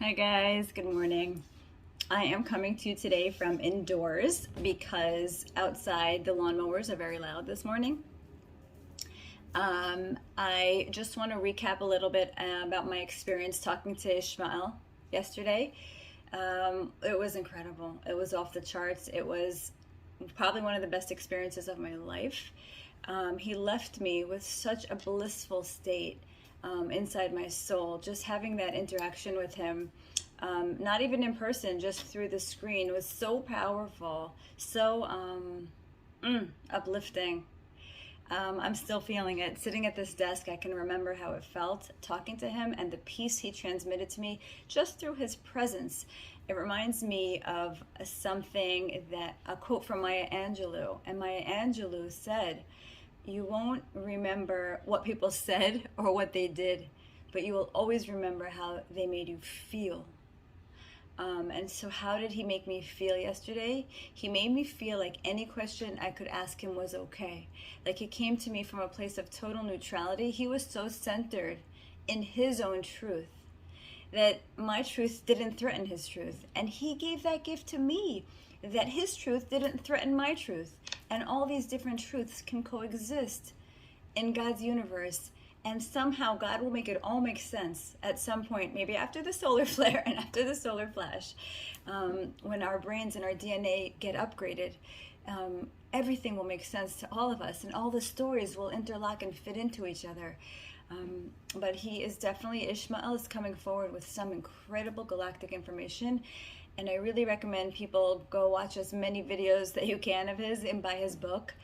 Hi guys, good morning. I am coming to you today from indoors because outside the lawnmowers are very loud this morning. I just want to recap a little bit about my experience talking to Ishmael yesterday. It was incredible. It was off the charts. It was probably one of the best experiences of my life. He left me with such a blissful state inside my soul. Just having that interaction with him, not even in person, just through the screen, was so powerful, so uplifting. I'm still feeling it. Sitting at this desk, I can remember how it felt talking to him and the peace he transmitted to me just through his presence. It reminds me of a quote from Maya Angelou. And Maya Angelou said, "You won't remember what people said or what they did, but you will always remember how they made you feel." And so how did he make me feel yesterday? He made me feel like any question I could ask him was okay. Like he came to me from a place of total neutrality. He was so centered in his own truth that my truth didn't threaten his truth. And he gave that gift to me, that his truth didn't threaten my truth. And all these different truths can coexist in God's universe. And somehow God will make it all make sense at some point, maybe after the solar flare and after the solar flash, when our brains and our DNA get upgraded. Everything will make sense to all of us, and all the stories will interlock and fit into each other. But Ishmael is coming forward with some incredible galactic information. And I really recommend people go watch as many videos that you can of his and buy his book,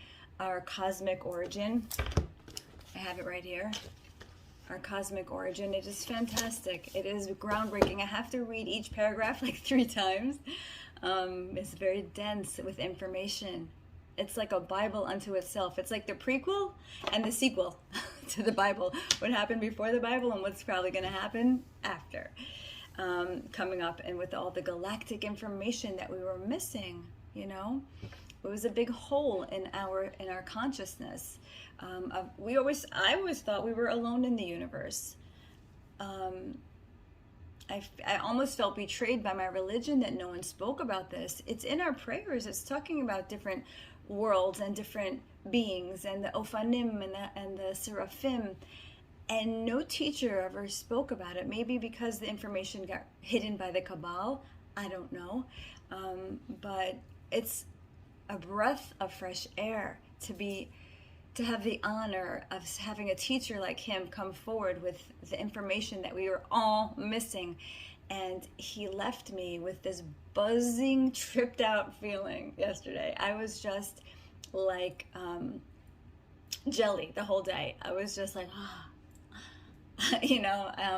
Our Cosmic Origin. I have it right here. Our Cosmic Origin. It is fantastic. It is groundbreaking. I have to read each paragraph like 3 times. It's very dense with information. It's like a Bible unto itself. It's like the prequel and the sequel to the Bible. What happened before the Bible and what's probably going to happen after. Coming up, and with all the galactic information that we were missing, it was a big hole in our consciousness. I always thought we were alone in the universe. I almost felt betrayed by my religion that no one spoke about this. It's in our prayers. It's talking about different worlds and different beings and the Ophanim and the Seraphim. And no teacher ever spoke about it. Maybe because the information got hidden by the Cabal. I don't know. But it's a breath of fresh air to have the honor of having a teacher like him come forward with the information that we were all missing. And he left me with this buzzing, tripped out feeling yesterday. I was just like jelly the whole day. I was just like,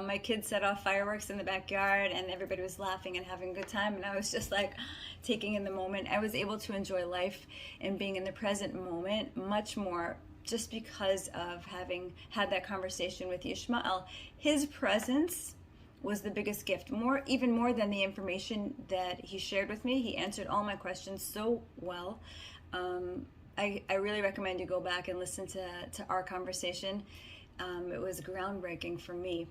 my kids set off fireworks in the backyard and everybody was laughing and having a good time, and I was just like taking in the moment. I was able to enjoy life and being in the present moment much more just because of having had that conversation with Ishmael. His presence was the biggest gift, even more than the information that he shared with me. He answered all my questions so well. I really recommend you go back and listen to our conversation. It was groundbreaking for me.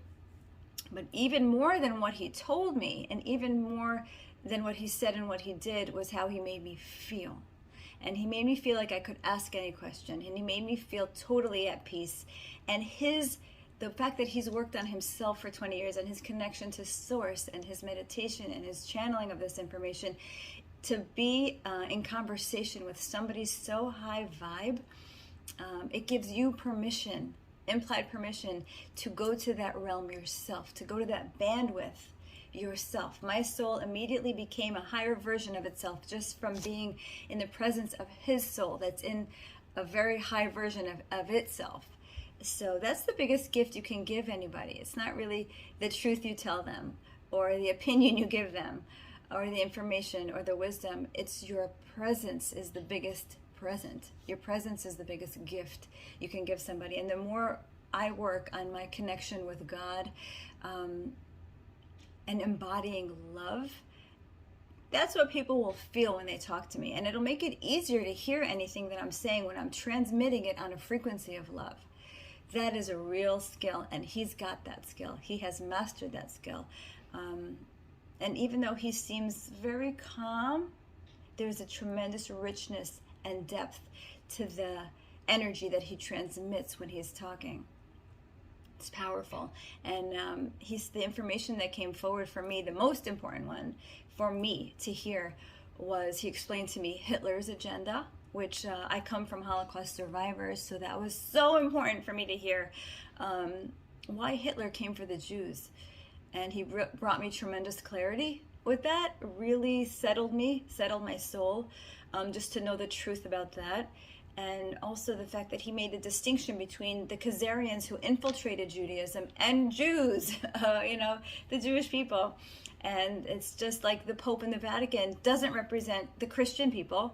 But even more than what he told me, and even more than what he said and what he did, was how he made me feel. And he made me feel like I could ask any question. And he made me feel totally at peace. And the fact that he's worked on himself for 20 years and his connection to source and his meditation and his channeling of this information, to be in conversation with somebody so high vibe, it gives you permission, implied permission, to go to that realm yourself, to go to that bandwidth yourself. My soul immediately became a higher version of itself just from being in the presence of his soul that's in a very high version of itself. So that's the biggest gift you can give anybody. It's not really the truth you tell them or the opinion you give them or the information or the wisdom. It's your presence is the biggest present. Your presence is the biggest gift you can give somebody. And the more I work on my connection with God, and embodying love, that's what people will feel when they talk to me. And it'll make it easier to hear anything that I'm saying when I'm transmitting it on a frequency of love. That is a real skill, and he's got that skill. He has mastered that skill. And even though he seems very calm, there's a tremendous richness and depth to the energy that he transmits when he's talking. It's powerful. And he's the information that came forward for me, the most important one for me to hear was he explained to me Hitler's agenda, which I come from Holocaust survivors, so that was so important for me to hear why Hitler came for the Jews. And he brought me tremendous clarity with that, really settled my soul, just to know the truth about that. And also the fact that he made a distinction between the Khazarians who infiltrated Judaism and Jews, the Jewish people. And it's just like the Pope in the Vatican doesn't represent the Christian people,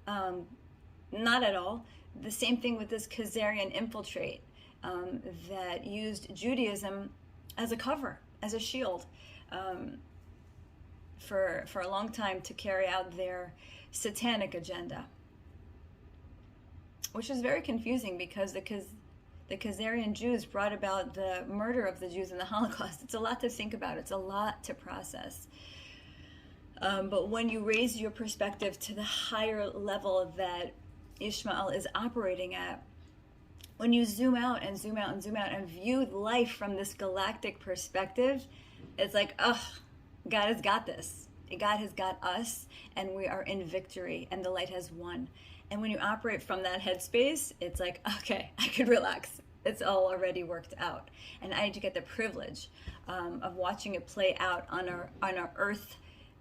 not at all. The same thing with this Khazarian infiltrate that used Judaism as a cover, as a shield, for a long time to carry out their satanic agenda. Which is very confusing because the Khazarian Jews brought about the murder of the Jews in the Holocaust. It's a lot to think about. It's a lot to process. But when you raise your perspective to the higher level that Ishmael is operating at, when you zoom out and zoom out and zoom out and view life from this galactic perspective, it's like, oh, God has got this. God has got us, and we are in victory, and the light has won. And when you operate from that headspace, it's like, okay, I could relax. It's all already worked out. And I get the privilege of watching it play out on our Earth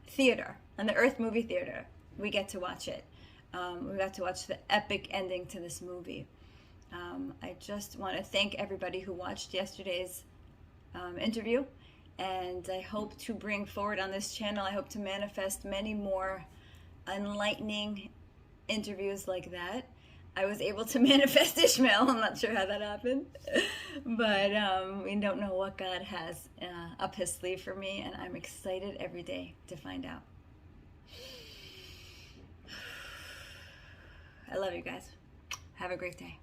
theater, on the Earth movie theater. We get to watch it. We got to watch the epic ending to this movie. I just want to thank everybody who watched yesterday's interview. And I hope to bring forward on this channel, I hope to manifest many more enlightening interviews like that. I was able to manifest Ishmael. I'm not sure how that happened, but we don't know what God has up his sleeve for me, and I'm excited every day to find out. I love you guys. Have a great day.